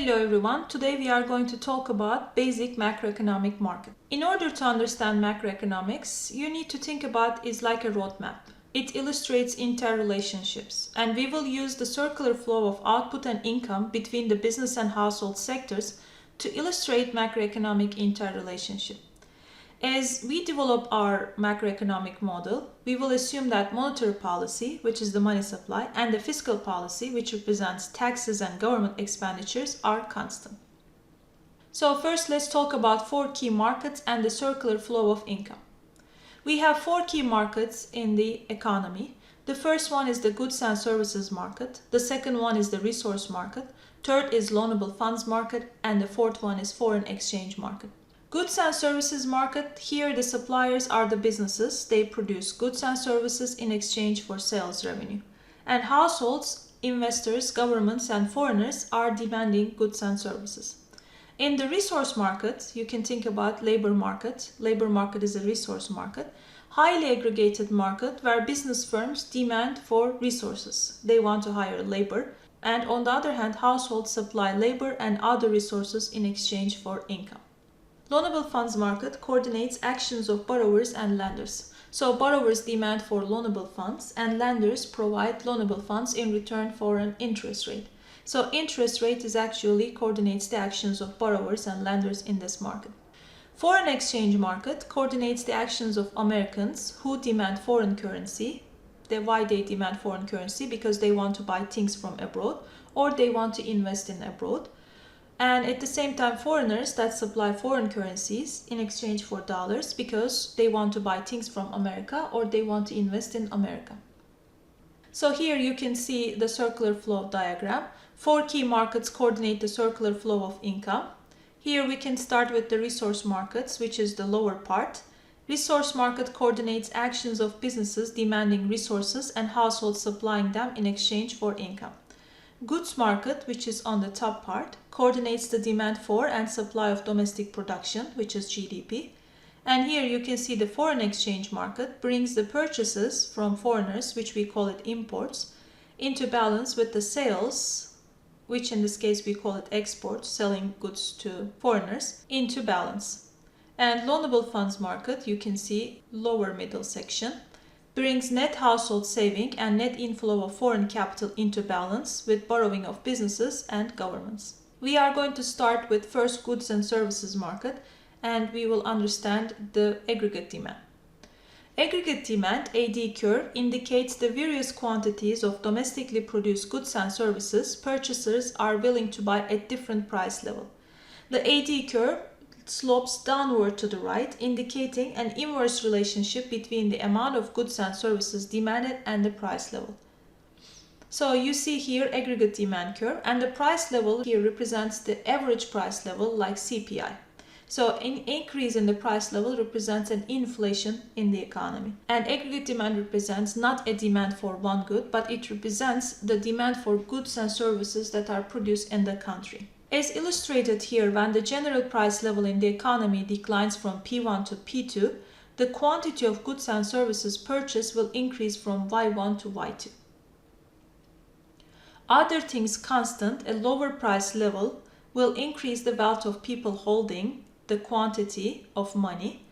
Hello everyone, today we are going to talk about basic macroeconomic market. In order to understand macroeconomics, you need to think about it like a roadmap. It illustrates interrelationships, and we will use the circular flow of output and income between the business and household sectors to illustrate macroeconomic interrelationship. As we develop our macroeconomic model, we will assume that monetary policy, which is the money supply, and the fiscal policy, which represents taxes and government expenditures, are constant. So first, let's talk about four key markets and the circular flow of income. We have four key markets in the economy. The first one is the goods and services market. The second one is the resource market. Third is loanable funds market. And the fourth one is foreign exchange market. Goods and services market, here the suppliers are the businesses. They produce goods and services in exchange for sales revenue. And households, investors, governments, and foreigners are demanding goods and services. In the resource market, you can think about labor market. Labor market is a resource market. Highly aggregated market where business firms demand for resources. They want to hire labor. And on the other hand, households supply labor and other resources in exchange for income. Loanable funds market coordinates actions of borrowers and lenders. So borrowers demand for loanable funds and lenders provide loanable funds in return for an interest rate. So interest rate is actually coordinates the actions of borrowers and lenders in this market. Foreign exchange market coordinates the actions of Americans who demand foreign currency. Why they demand foreign currency? Because they want to buy things from abroad or they want to invest in abroad. And at the same time, foreigners that supply foreign currencies in exchange for dollars because they want to buy things from America or they want to invest in America. So here you can see the circular flow diagram. Four key markets coordinate the circular flow of income. Here we can start with the resource markets, which is the lower part. Resource market coordinates actions of businesses demanding resources and households supplying them in exchange for income. Goods market, which is on the top part, coordinates the demand for and supply of domestic production, which is GDP. And here you can see the foreign exchange market brings the purchases from foreigners, which we call it imports, into balance with the sales, which in this case we call it exports, selling goods to foreigners, into balance. And loanable funds market, you can see lower middle section, brings net household saving and net inflow of foreign capital into balance with borrowing of businesses and governments. We are going to start with first goods and services market and we will understand the aggregate demand. Aggregate demand, AD curve, indicates the various quantities of domestically produced goods and services purchasers are willing to buy at different price level. The AD curve slopes downward to the right, indicating an inverse relationship between the amount of goods and services demanded and the price level. So you see here aggregate demand curve, and the price level here represents the average price level like CPI. So an increase in the price level represents an inflation in the economy. And aggregate demand represents not a demand for one good, but it represents the demand for goods and services that are produced in the country. As illustrated here, when the general price level in the economy declines from P1 to P2, the quantity of goods and services purchased will increase from Y1 to Y2. Other things constant, a lower price level will increase the wealth of people holding the quantity of money,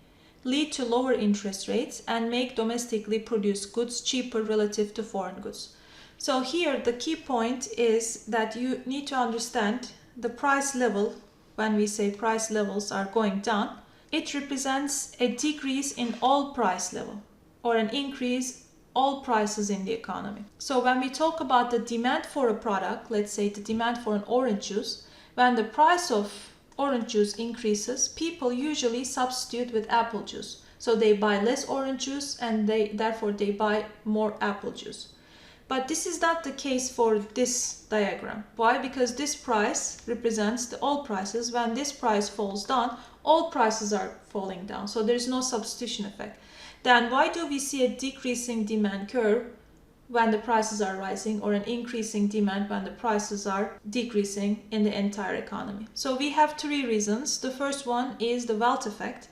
lead to lower interest rates, and make domestically produced goods cheaper relative to foreign goods. So here the key point is that you need to understand the price level. When we say price levels are going down, it represents a decrease in all price level or an increase all prices in the economy. So when we talk about the demand for a product, let's say the demand for an orange juice, when the price of orange juice increases, people usually substitute with apple juice. So they buy less orange juice and therefore they buy more apple juice. But this is not the case for this diagram. Why? Because this price represents the all prices. When this price falls down, all prices are falling down. So there is no substitution effect. Then why do we see a decreasing demand curve when the prices are rising or an increasing demand when the prices are decreasing in the entire economy? So we have three reasons. The first one is the wealth effect.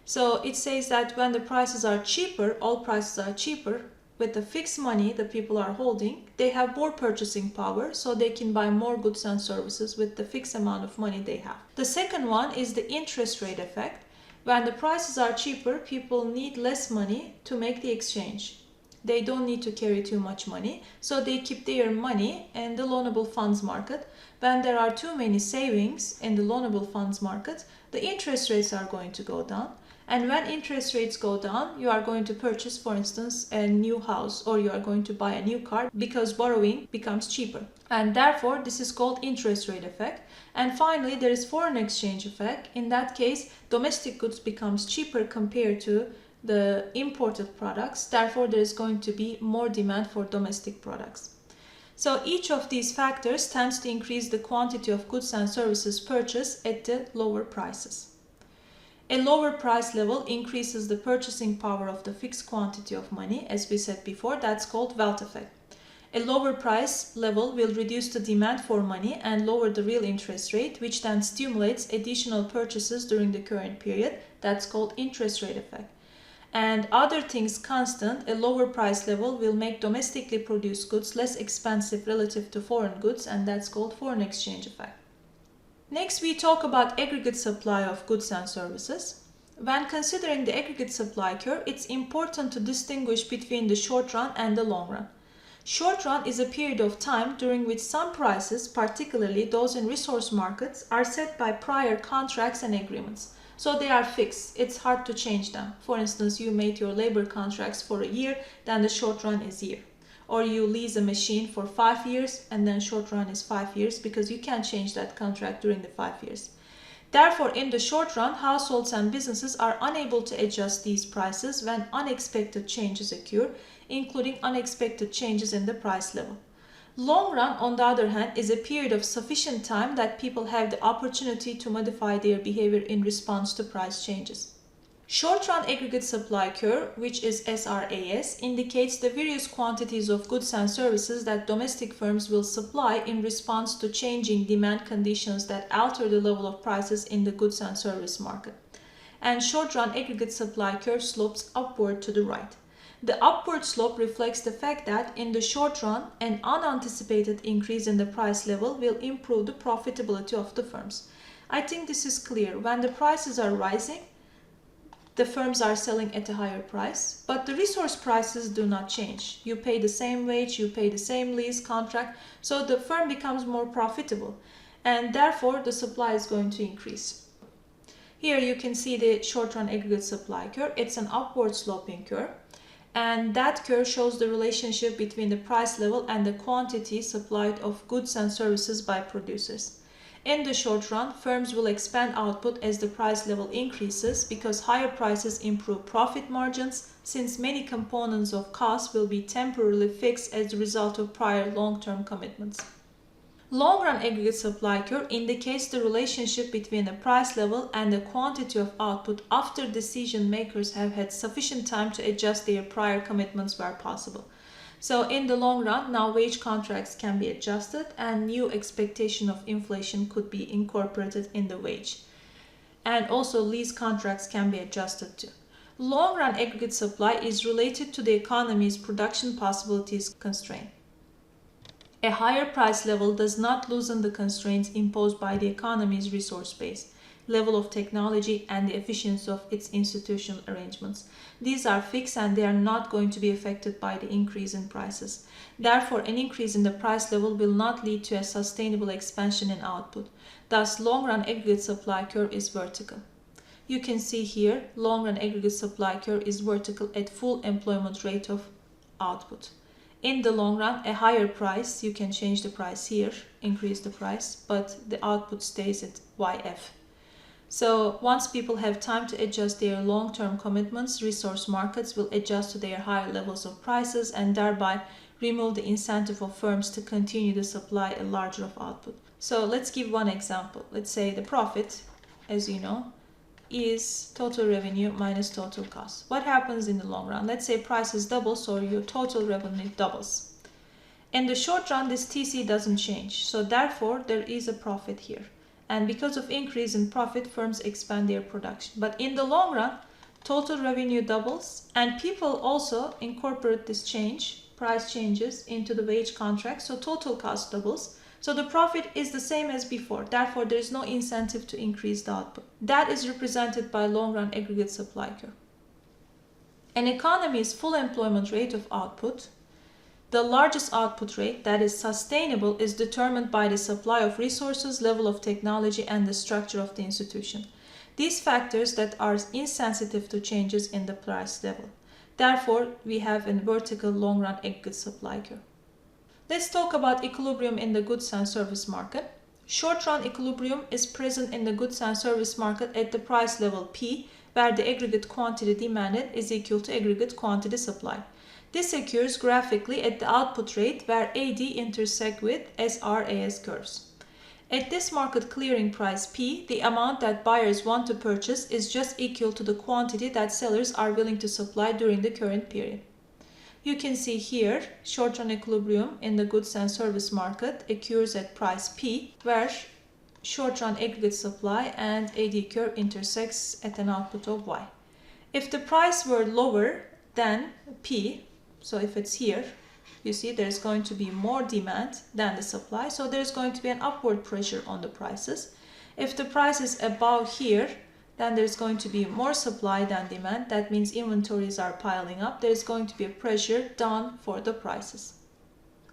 So it says that when the prices are cheaper, all prices are cheaper, with the fixed money the people are holding, they have more purchasing power, so they can buy more goods and services with the fixed amount of money they have. The second one is the interest rate effect. When the prices are cheaper, people need less money to make the exchange. They don't need to carry too much money, so they keep their money in the loanable funds market. When there are too many savings in the loanable funds market, the interest rates are going to go down. And when interest rates go down, you are going to purchase, for instance, a new house, or you are going to buy a new car because borrowing becomes cheaper. And therefore, this is called interest rate effect. And finally, there is foreign exchange effect. In that case, domestic goods becomes cheaper compared to the imported products. Therefore, there is going to be more demand for domestic products. So each of these factors tends to increase the quantity of goods and services purchased at the lower prices. A lower price level increases the purchasing power of the fixed quantity of money, as we said before. That's called wealth effect. A lower price level will reduce the demand for money and lower the real interest rate, which then stimulates additional purchases during the current period. That's called interest rate effect. And other things constant, a lower price level will make domestically produced goods less expensive relative to foreign goods, and that's called foreign exchange effect. Next, we talk about aggregate supply of goods and services. When considering the aggregate supply curve, it's important to distinguish between the short run and the long run. Short run is a period of time during which some prices, particularly those in resource markets, are set by prior contracts and agreements. So they are fixed. It's hard to change them. For instance, you made your labor contracts for a year, then the short run is year. Or you lease a machine for 5 years and then short run is 5 years, because you can't change that contract during the 5 years. Therefore, in the short run, households and businesses are unable to adjust these prices when unexpected changes occur, including unexpected changes in the price level. Long run, on the other hand, is a period of sufficient time that people have the opportunity to modify their behavior in response to price changes. Short-run aggregate supply curve, which is SRAS, indicates the various quantities of goods and services that domestic firms will supply in response to changing demand conditions that alter the level of prices in the goods and service market. And short-run aggregate supply curve slopes upward to the right. The upward slope reflects the fact that in the short run, an unanticipated increase in the price level will improve the profitability of the firms. I think this is clear. When the prices are rising, the firms are selling at a higher price, but the resource prices do not change. You pay the same wage, you pay the same lease contract, so the firm becomes more profitable, and therefore the supply is going to increase. Here you can see the short-run aggregate supply curve. It's an upward sloping curve, and that curve shows the relationship between the price level and the quantity supplied of goods and services by producers. In the short run, firms will expand output as the price level increases because higher prices improve profit margins, since many components of cost will be temporarily fixed as a result of prior long-term commitments. Long-run aggregate supply curve indicates the relationship between the price level and the quantity of output after decision makers have had sufficient time to adjust their prior commitments where possible. So in the long run, now wage contracts can be adjusted and new expectation of inflation could be incorporated in the wage. And also lease contracts can be adjusted too. Long run aggregate supply is related to the economy's production possibilities constraint. A higher price level does not loosen the constraints imposed by the economy's resource base, level of technology, and the efficiency of its institutional arrangements. These are fixed and they are not going to be affected by the increase in prices. Therefore, an increase in the price level will not lead to a sustainable expansion in output. Thus, long-run aggregate supply curve is vertical. You can see here, long-run aggregate supply curve is vertical at full employment rate of output. In the long run, a higher price, you can change the price here, increase the price, but the output stays at YF. So once people have time to adjust their long-term commitments, resource markets will adjust to their higher levels of prices and thereby remove the incentive of firms to continue to supply a larger of output. So let's give one example. Let's say the profit, as you know, is total revenue minus total cost. What happens in the long run? Let's say prices double, so your total revenue doubles. In the short run, this TC doesn't change, so therefore there is a profit here. And because of increase in profit, firms expand their production. But in the long run, total revenue doubles, and people also incorporate this change, price changes, into the wage contract, so total cost doubles. So the profit is the same as before, therefore there is no incentive to increase the output. That is represented by long-run aggregate supply curve. An economy's full employment rate of output, the largest output rate that is sustainable, is determined by the supply of resources, level of technology, and the structure of the institution. These factors that are insensitive to changes in the price level. Therefore, we have a vertical long-run aggregate supply curve. Let's talk about equilibrium in the goods and service market. Short-run equilibrium is present in the goods and service market at the price level P, where the aggregate quantity demanded is equal to aggregate quantity supplied. This occurs graphically at the output rate, where AD intersect with SRAS curves. At this market clearing price P, the amount that buyers want to purchase is just equal to the quantity that sellers are willing to supply during the current period. You can see here, short-run equilibrium in the goods and service market occurs at price P, where short-run aggregate supply and AD curve intersects at an output of Y. If the price were lower than P, so if it's here, you see there's going to be more demand than the supply, so there's going to be an upward pressure on the prices. If the price is above here, then there's going to be more supply than demand. That means inventories are piling up. There's going to be a pressure down for the prices.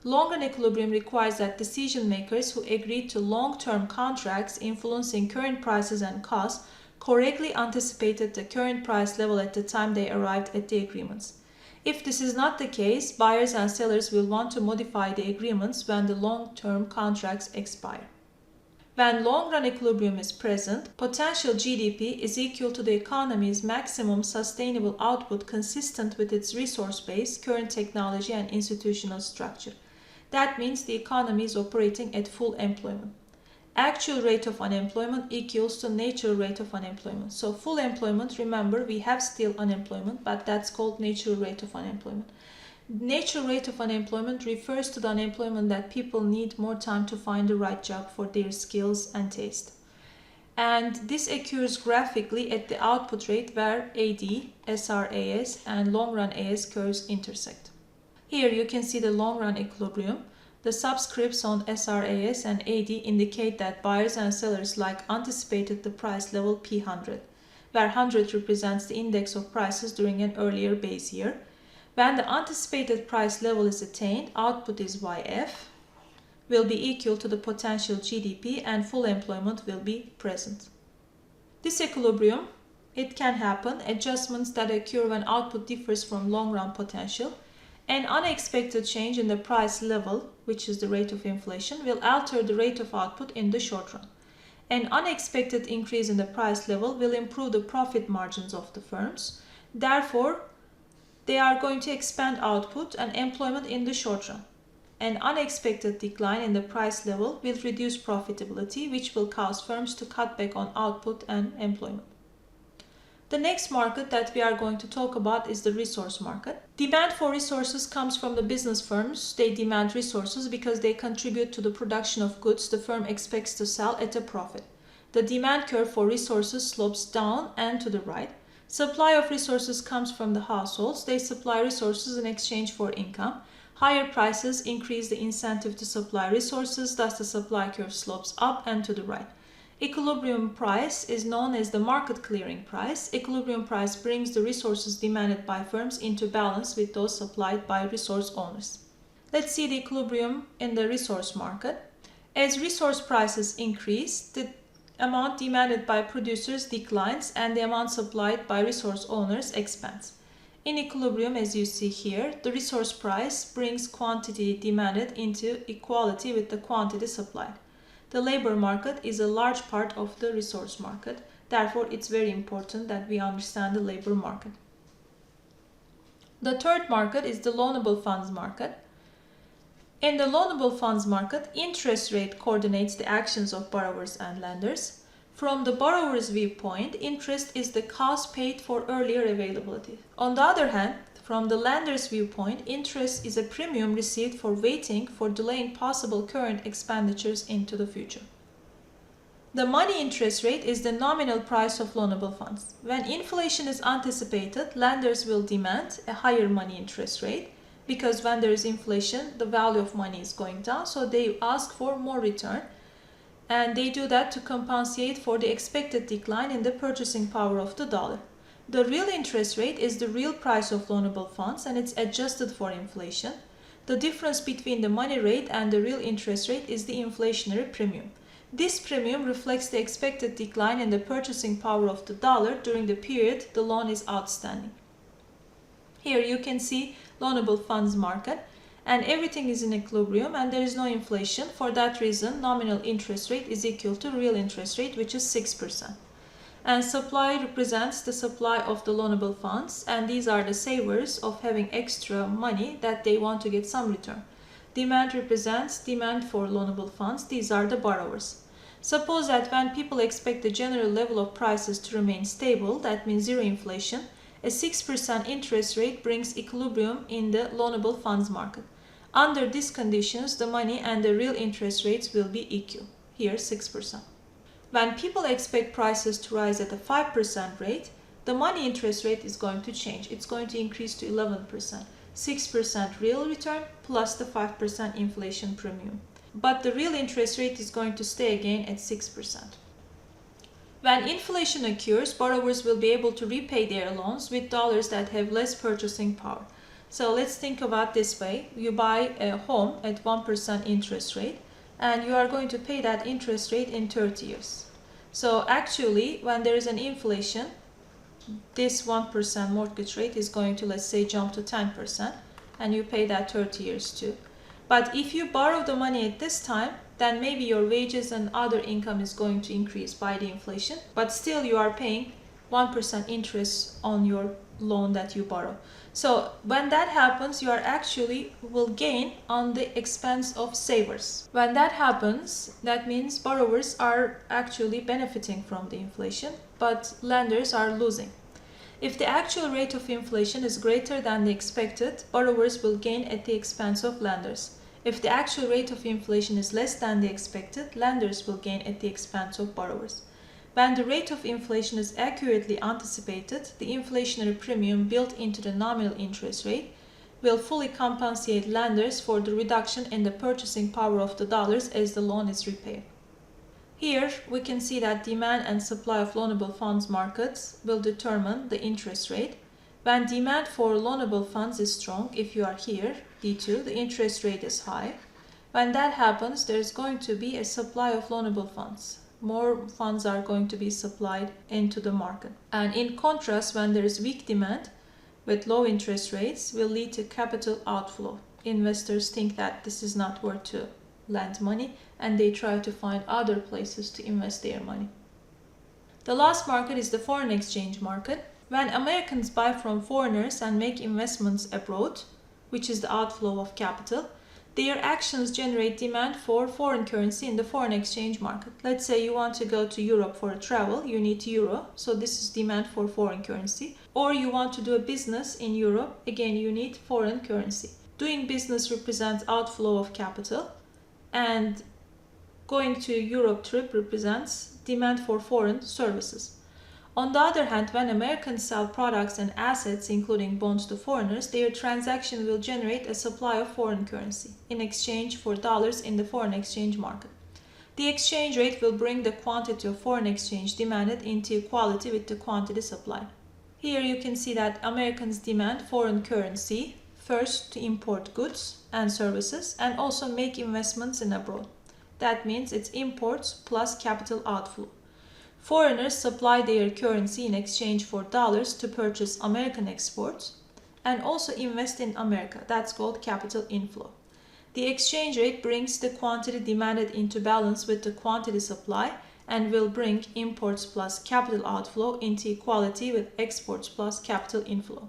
Long-run equilibrium requires that decision makers who agree to long-term contracts influencing current prices and costs correctly anticipated the current price level at the time they arrived at the agreements. If this is not the case, buyers and sellers will want to modify the agreements when the long-term contracts expire. When long-run equilibrium is present, potential GDP is equal to the economy's maximum sustainable output consistent with its resource base, current technology, and institutional structure. That means the economy is operating at full employment. Actual rate of unemployment equals to natural rate of unemployment. So full employment, remember, we have still unemployment, but that's called natural rate of unemployment. Natural rate of unemployment refers to the unemployment that people need more time to find the right job for their skills and taste. And this occurs graphically at the output rate, where AD, SRAS, and long-run AS curves intersect. Here you can see the long-run equilibrium. The subscripts on SRAS and AD indicate that buyers and sellers anticipated the price level P100, where 100 represents the index of prices during an earlier base year. When the anticipated price level is attained, output is YF, will be equal to the potential GDP, and full employment will be present. This equilibrium, it can happen, adjustments that occur when output differs from long-run potential. An unexpected change in the price level, which is the rate of inflation, will alter the rate of output in the short run. An unexpected increase in the price level will improve the profit margins of the firms. Therefore, they are going to expand output and employment in the short run. An unexpected decline in the price level will reduce profitability, which will cause firms to cut back on output and employment. The next market that we are going to talk about is the resource market. Demand for resources comes from the business firms. They demand resources because they contribute to the production of goods the firm expects to sell at a profit. The demand curve for resources slopes down and to the right. Supply of resources comes from the households. They supply resources in exchange for income. Higher prices increase the incentive to supply resources, thus the supply curve slopes up and to the right. Equilibrium price is known as the market clearing price. Equilibrium price brings the resources demanded by firms into balance with those supplied by resource owners. Let's see the equilibrium in the resource market. As resource prices increase, the amount demanded by producers declines and the amount supplied by resource owners expands. In equilibrium, as you see here, the resource price brings quantity demanded into equality with the quantity supplied. The labor market is a large part of the resource market. Therefore, it's very important that we understand the labor market. The third market is the loanable funds market. In the loanable funds market, interest rate coordinates the actions of borrowers and lenders. From the borrower's viewpoint, interest is the cost paid for earlier availability. On the other hand, from the lender's viewpoint, interest is a premium received for waiting for delaying possible current expenditures into the future. The money interest rate is the nominal price of loanable funds. When inflation is anticipated, lenders will demand a higher money interest rate because when there is inflation, the value of money is going down, so they ask for more return. And they do that to compensate for the expected decline in the purchasing power of the dollar. The real interest rate is the real price of loanable funds and it's adjusted for inflation. The difference between the money rate and the real interest rate is the inflationary premium. This premium reflects the expected decline in the purchasing power of the dollar during the period the loan is outstanding. Here you can see loanable funds market, and everything is in equilibrium and there is no inflation. For that reason, nominal interest rate is equal to real interest rate, which is 6%. And supply represents the supply of the loanable funds, and these are the savers of having extra money that they want to get some return. Demand represents demand for loanable funds. These are the borrowers. Suppose that when people expect the general level of prices to remain stable, that means zero inflation, a 6% interest rate brings equilibrium in the loanable funds market. Under these conditions, the money and the real interest rates will be equal. Here, 6%. When people expect prices to rise at a 5% rate, the money interest rate is going to change. It's going to increase to 11%. 6% real return plus the 5% inflation premium. But the real interest rate is going to stay again at 6%. When inflation occurs, borrowers will be able to repay their loans with dollars that have less purchasing power. So let's think about this way. You buy a home at 1% interest rate and you are going to pay that interest rate in 30 years. So actually, when there is an inflation, this 1% mortgage rate is going to, let's say, jump to 10% and you pay that 30 years too. But if you borrow the money at this time, then maybe your wages and other income is going to increase by the inflation, but still you are paying 1% interest on your loan that you borrow. So when that happens, you are actually will gain on the expense of savers. When that happens, that means borrowers are actually benefiting from the inflation, but lenders are losing. If the actual rate of inflation is greater than the expected, borrowers will gain at the expense of lenders. If the actual rate of inflation is less than the expected, lenders will gain at the expense of borrowers. When the rate of inflation is accurately anticipated, the inflationary premium built into the nominal interest rate will fully compensate lenders for the reduction in the purchasing power of the dollars as the loan is repaid. Here we can see that demand and supply of loanable funds markets will determine the interest rate. When demand for loanable funds is strong, if you are here, D2, the interest rate is high. When that happens, there is going to be a supply of loanable funds. More funds are going to be supplied into the market. And in contrast, when there is weak demand with low interest rates, will lead to capital outflow. Investors think that this is not worth to lend money and they try to find other places to invest their money. The last market is the foreign exchange market. When Americans buy from foreigners and make investments abroad, which is the outflow of capital, their actions generate demand for foreign currency in the foreign exchange market. Let's say you want to go to Europe for a travel, you need euro, so this is demand for foreign currency. Or you want to do a business in Europe, again you need foreign currency. Doing business represents outflow of capital, and going to Europe trip represents demand for foreign services. On the other hand, when Americans sell products and assets, including bonds, to foreigners, their transaction will generate a supply of foreign currency in exchange for dollars in the foreign exchange market. The exchange rate will bring the quantity of foreign exchange demanded into equality with the quantity supplied. Here you can see that Americans demand foreign currency first to import goods and services and also make investments in abroad. That means it's imports plus capital outflow. Foreigners supply their currency in exchange for dollars to purchase American exports and also invest in America. That's called capital inflow. The exchange rate brings the quantity demanded into balance with the quantity supply and will bring imports plus capital outflow into equality with exports plus capital inflow.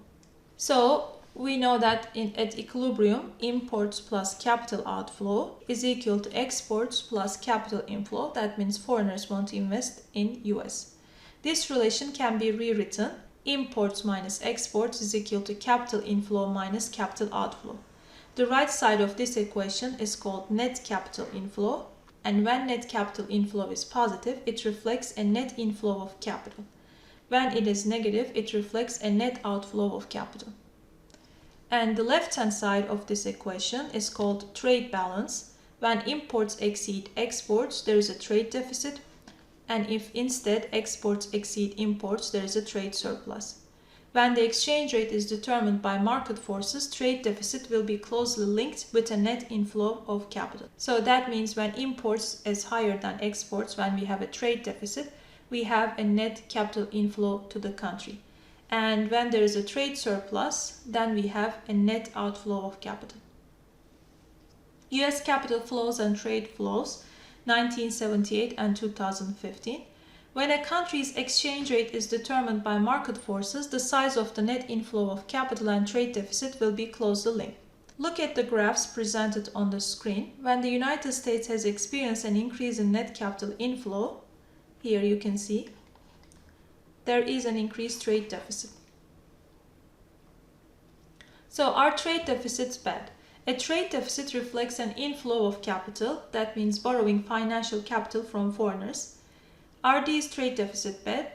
So we know that at equilibrium, imports plus capital outflow is equal to exports plus capital inflow. That means foreigners want to invest in US. This relation can be rewritten. Imports minus exports is equal to capital inflow minus capital outflow. The right side of this equation is called net capital inflow, And when net capital inflow is positive, it reflects a net inflow of capital. When it is negative, it reflects a net outflow of capital. And the left-hand side of this equation is called trade balance. When imports exceed exports, there is a trade deficit. And if instead exports exceed imports, there is a trade surplus. When the exchange rate is determined by market forces, trade deficit will be closely linked with a net inflow of capital. So that means when imports is higher than exports, when we have a trade deficit, we have a net capital inflow to the country. And when there is a trade surplus, then we have a net outflow of capital. US capital flows and trade flows, 1978 and 2015. When a country's exchange rate is determined by market forces, the size of the net inflow of capital and trade deficit will be closely linked. Look at the graphs presented on the screen. When the United States has experienced an increase in net capital inflow, here you can see, there is an increased trade deficit. So are trade deficits bad? A trade deficit reflects an inflow of capital, that means borrowing financial capital from foreigners. Are these trade deficits bad?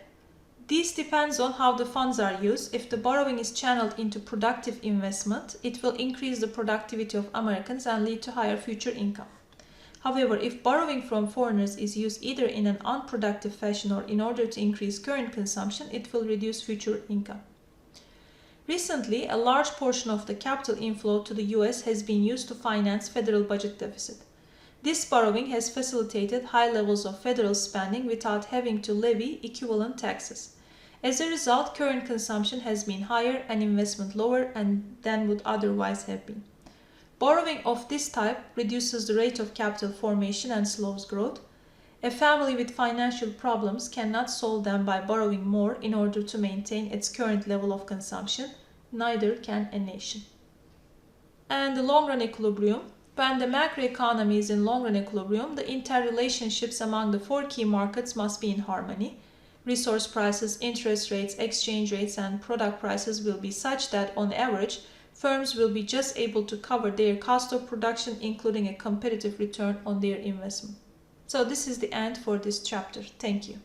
This depends on how the funds are used. If the borrowing is channeled into productive investment, it will increase the productivity of Americans and lead to higher future income. However, if borrowing from foreigners is used either in an unproductive fashion or in order to increase current consumption, it will reduce future income. Recently, a large portion of the capital inflow to the US has been used to finance federal budget deficit. This borrowing has facilitated high levels of federal spending without having to levy equivalent taxes. As a result, current consumption has been higher and investment lower than would otherwise have been. Borrowing of this type reduces the rate of capital formation and slows growth. A family with financial problems cannot solve them by borrowing more in order to maintain its current level of consumption. Neither can a nation. And the long-run equilibrium. When the macroeconomy is in long-run equilibrium, the interrelationships among the four key markets must be in harmony. Resource prices, interest rates, exchange rates, and product prices will be such that, on average, firms will be just able to cover their cost of production, including a competitive return on their investment. So this is the end for this chapter. Thank you.